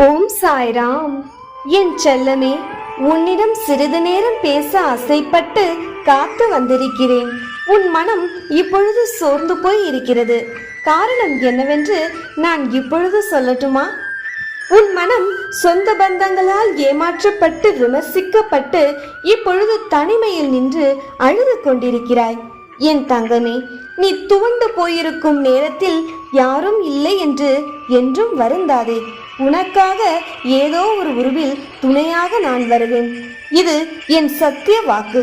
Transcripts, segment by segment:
ஓம் சாய்ராம். என் செல்லமே, உன்னிடம் சிறிது நேரம் பேச ஆசைப்பட்டு காத்து வந்திருக்கிறேன். உன் மனம் இப்பொழுது சோர்ந்து போய் இருக்கிறது. காரணம் என்னவென்று நான் இப்பொழுது சொல்லட்டுமா? உன் மனம் சொந்த பந்தங்களால் ஏமாற்றப்பட்டு விமர்சிக்கப்பட்டு இப்பொழுது தனிமையில் நின்று அழுது கொண்டிருக்கிறாய். என் தங்கமே, நீ துவண்டு போயிருக்கும் நேரத்தில் யாரும் இல்லை என்று என்றும் வருந்தாதே. உனக்காக ஏதோ ஒரு உருவில் துணையாக நான் வருவேன். இது என் சத்திய வாக்கு.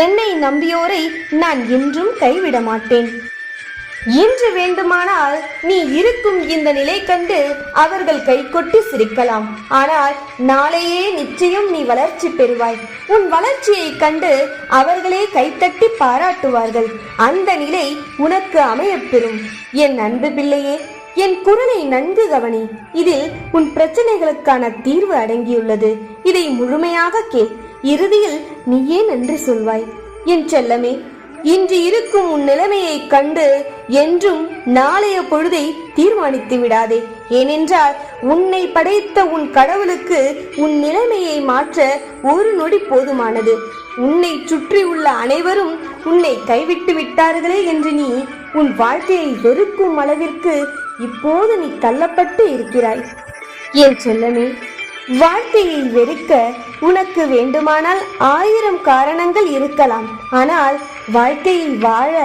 என்னை நம்பியோரை நான் என்றும் கைவிட மாட்டேன். இன்று வேண்டுமானால் நீ இருக்கும் இந்த நிலை கண்டு அவர்கள் கைகொட்டி சிரிக்கலாம். ஆனால் நாளையே நிச்சயம் நீ வளர்ச்சி பெறுவாய். உன் வளர்ச்சியை கண்டு அவர்களே கைத்தட்டி பாராட்டுவார்கள். அந்த நிலை உனக்கு அமையப்பெறும். என் அன்பு பிள்ளையே, என் குரலை நன்கு கவனி. இதில் உன் பிரச்சனைகளுக்கான தீர்வு அடங்கியுள்ளது. இதை முழுமையாக கேள். இறுதியில் நீயே நன்றி சொல்வாய். என் செல்லமே, இன்று இருக்கும் உன் நிலைமையை கண்டு என்றும் நாளைய பொழுதை தீர்மானித்து விடாதே. ஏனென்றால் உன்னை படைத்த உன் கடவுளுக்கு உன் நிலைமையை மாற்ற ஒரு நொடி போதுமானது. உன்னை சுற்றி உள்ள அனைவரும் உன்னை கைவிட்டு விட்டார்களே என்று நீ உன் வாழ்க்கையை வெறுக்கும் அளவிற்கு இப்போது நீ தள்ளப்பட்டு இருக்கிறாய். என் செல்லமே, வாழ்க்கையை வெறுக்க உனக்கு வேண்டுமானால் 1000 காரணங்கள் இருக்கலாம். ஆனால் வாழ்க்கையை வாழ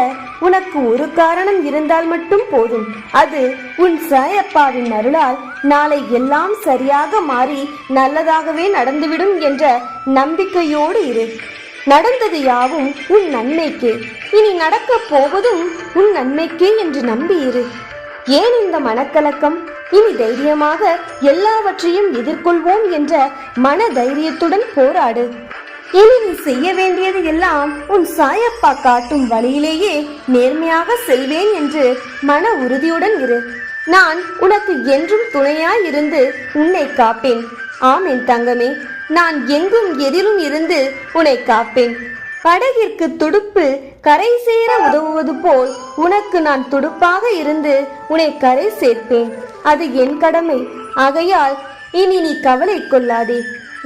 உனக்கு ஒரு காரணம் இருந்தால் மட்டும் போதும். அது உன் சாயப்பாவின் அருளால் நாளை எல்லாம் சரியாக மாறி நல்லதாகவே நடந்துவிடும் என்ற நம்பிக்கையோடு இரு. நடந்தது யாவும் உன் நன்மைக்கே, இனி நடக்கப் போவதும் உன் நன்மைக்கே என்று நம்பி இரு. ஏன் இந்த மனக்கலக்கம்? இனி தைரியமாக எல்லாவற்றையும் எதிர்கொள்வோம் என்ற மன தைரியத்துடன் போராடு. இனி நீ செய்ய வேண்டியது எல்லாம் உன் சாயப்பா காட்டும் வழியிலேயே நேர்மையாக செல்வேன் என்று மன உறுதியுடன் இரு. நான் உனக்கு என்றும் துணையாய் இருந்து உன்னை காப்பேன். ஆம் என் தங்கமே, நான் எங்கும் எதிலும் இருந்து உன்னை காப்பேன். படகிற்கு துடுப்பு கரை சேர உதவுவது போல் உனக்கு நான் துடுப்பாக இருந்து உன்னை கரை சேர்ப்பேன். அது என் கடமை. ஆகையால் இனி நீ கவலை கொள்ளாதே.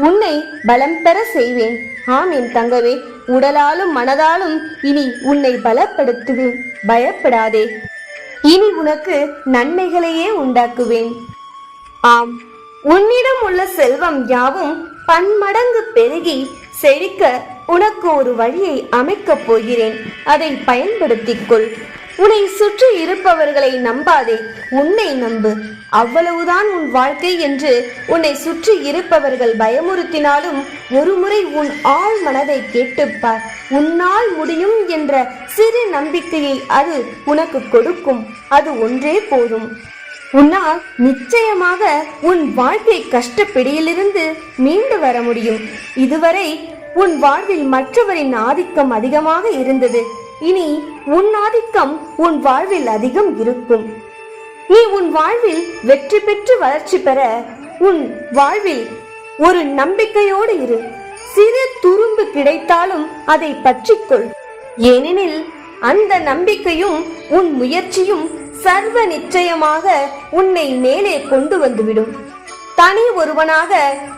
உன்னை பலம் பெற செய்வேன். ஆம் என் தங்கவே, உடலாலும் மனதாலும் இனி உன்னை பலப்படுத்துவேன். பயப்படாதே. இனி உனக்கு நன்மைகளையே உண்டாக்குவேன். ஆம், உன்னிடம் உள்ள செல்வம் யாவும் பன்மடங்கு பெருகி செழிக்க உனக்கு ஒரு வழியை அமைக்கப் போகிறேன். அதை பயன்படுத்திக்கொள். உன்னை சுற்றி இருப்பவர்களை நம்பாதே, உன்னை நம்பு. அவ்வளவுதான் உன் வாழ்க்கை என்று உன்னை சுற்றி இருப்பவர்கள் பயமுறுத்தினாலும் ஒரு முறை உன் ஆழ் மனதை கேட்டுப்பார். உன்னால் முடியும் என்ற சிறு நம்பிக்கையை அது உனக்கு கொடுக்கும். அது ஒன்றே போதும். உன்னால் நிச்சயமாக உன் வாழ்க்கை கஷ்டப்பிடியிலிருந்து மீண்டு வர முடியும். இதுவரை உன் வாழ்வில் மற்றவரின் ஆதிக்கம் அதிகமாக இருந்தது. இனி உன் ஆதிக்கம் உன் வாழ்வில் அதிகம் இருக்கும். நீ உன் வாழ்வில் வெற்றி பெற்று வளர்ச்சி பெற உன் வாழ்வில் ஒரு நம்பிக்கையோடு இரு. சிறு துரும்பு கிடைத்தாலும் அதை பற்றிக்கொள். ஏனெனில் அந்த நம்பிக்கையும் உன் முயற்சியும் சர்வ நிச்சயமாக உன்னை மேலே கொண்டு வந்துவிடும். தனி ஒருவனாக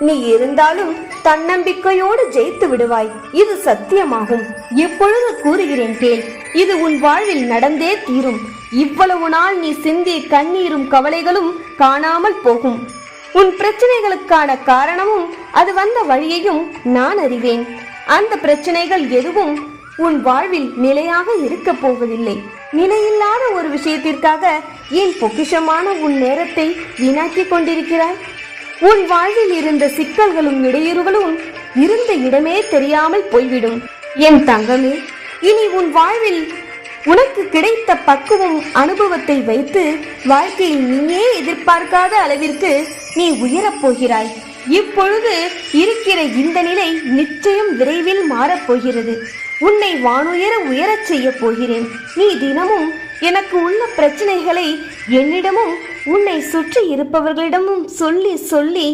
நீ இருந்தாலும் தன்னம்பிக்கையோடு ஜெயித்து விடுவாய். இது சத்தியமாகும். இப்பொழுது கூறுகிறேன் கேள். இது உன் வாழ்வில் நடந்தே தீரும். இவ்வளவு நாள் நீ சிந்திய கண்ணீரும் கவலைகளும் காணாமல் போகும். உன் பிரச்சனைகளுக்கான காரணமும் அது வந்த வழியையும் நான் அறிவேன். அந்த பிரச்சனைகள் எதுவும் உன் வாழ்வில் நிலையாக இருக்க போவதில்லை. நிலையில்லாத ஒரு விஷயத்திற்காக ஏன் பொக்கிஷமான உன் நேரத்தை வீணாக்கி கொண்டிருக்கிறாய்? உன் வாழ்வில் இருந்த சிக்கல்களும் இடையூறுகளும் இருந்த இடமே தெரியாமல் போய்விடும். என் தங்கமே, இனி உன் வாழ்வில் உனக்கு கிடைத்த பக்குவம் அனுபவத்தை வைத்து வாழ்க்கையில் நீயே எதிர்பார்க்காத அளவிற்கு நீ உயரப் போகிறாய். இப்பொழுது இருக்கிற இந்த நிலை நிச்சயம் விரைவில் மாறப்போகிறது. உன்னை வானுயர உயரச் செய்ய போகிறேன். நீ தினமும் எனக்கு உள்ள பிரச்சனைகளை என்னிடமும் உன்னை சுற்றி இருப்பவர்களிடமும் சொல்லி சொல்லி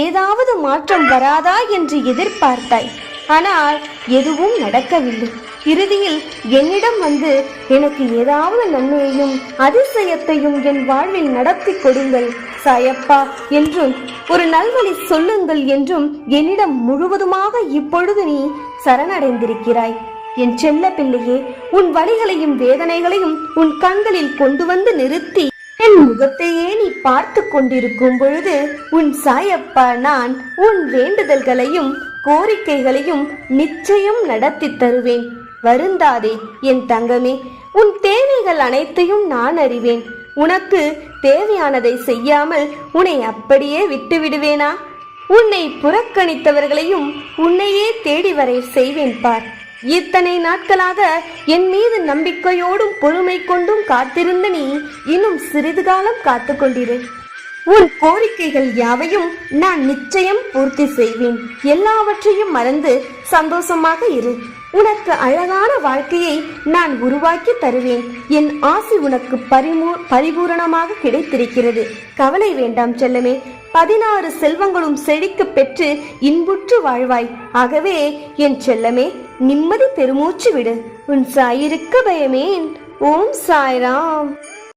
ஏதாவது மாற்றம் வராதா என்று எதிர்பார்த்தாய். ஆனால் எதுவும் நடக்கவில்லை. இறுதியில் என்னிடம் வந்து எனக்கு ஏதாவது நன்மையையும் அதிசயத்தையும் என் வாழ்வில் நடத்தி கொடுங்கள் சாயப்பா என்றும் ஒரு நல்வழி சொல்லுங்கள் என்றும் என்னிடம் முழுவதுமாக இப்பொழுது நீ சரணடைந்திருக்கிறாய். என் செல்ல பிள்ளையே, உன் வலிகளையும் வேதனைகளையும் உன் கண்களில் கொண்டு வந்து நிறுத்தி என் முகத்தையே நீ பார்த்து கொண்டிருக்கும் பொழுது உன் சாயப்பா நான் உன் வேண்டுதல்களையும் கோரிக்கைகளையும் நிச்சயம் நடத்தி தருவேன். வருந்தாதே என் தங்கமே, உன் தேவைகள் அனைத்தையும் நான் அறிவேன். உனக்கு தேவையானதை செய்யாமல் உன்னை அப்படியே விட்டு விடுவேனா? உன்னை புறக்கணித்தவர்களையும் உன்னையே தேடி வர செய்வேன் பார். இத்தனை நாட்களாக என் மீது நம்பிக்கையோடும் பொறுமை கொண்டும் காத்திருந்த நீ இன்னும் சிறிது காலம் காத்து கொண்டிரு. உன் கோரிக்கைகள் யாவையும் நான் நிச்சயம் பூர்த்தி செய்வேன். எல்லாவற்றையும் மறந்து சந்தோஷமாக இரு. உனக்கு அழகான வாழ்க்கையை நான் உருவாக்கி தருவேன். என் ஆசி உனக்கு பரிபூரணமாக கிடைத்திருக்கிறது. கவலை வேண்டாம் செல்லமே. 16 செல்வங்களும் செழிக்க பெற்று இன்புற்று வாழ்வாய். ஆகவே என் செல்லமே, நிம்மதி பெருமூச்சு விடு. உன் சாயிருக்க பயமேன். ஓம் சாய்ராம்.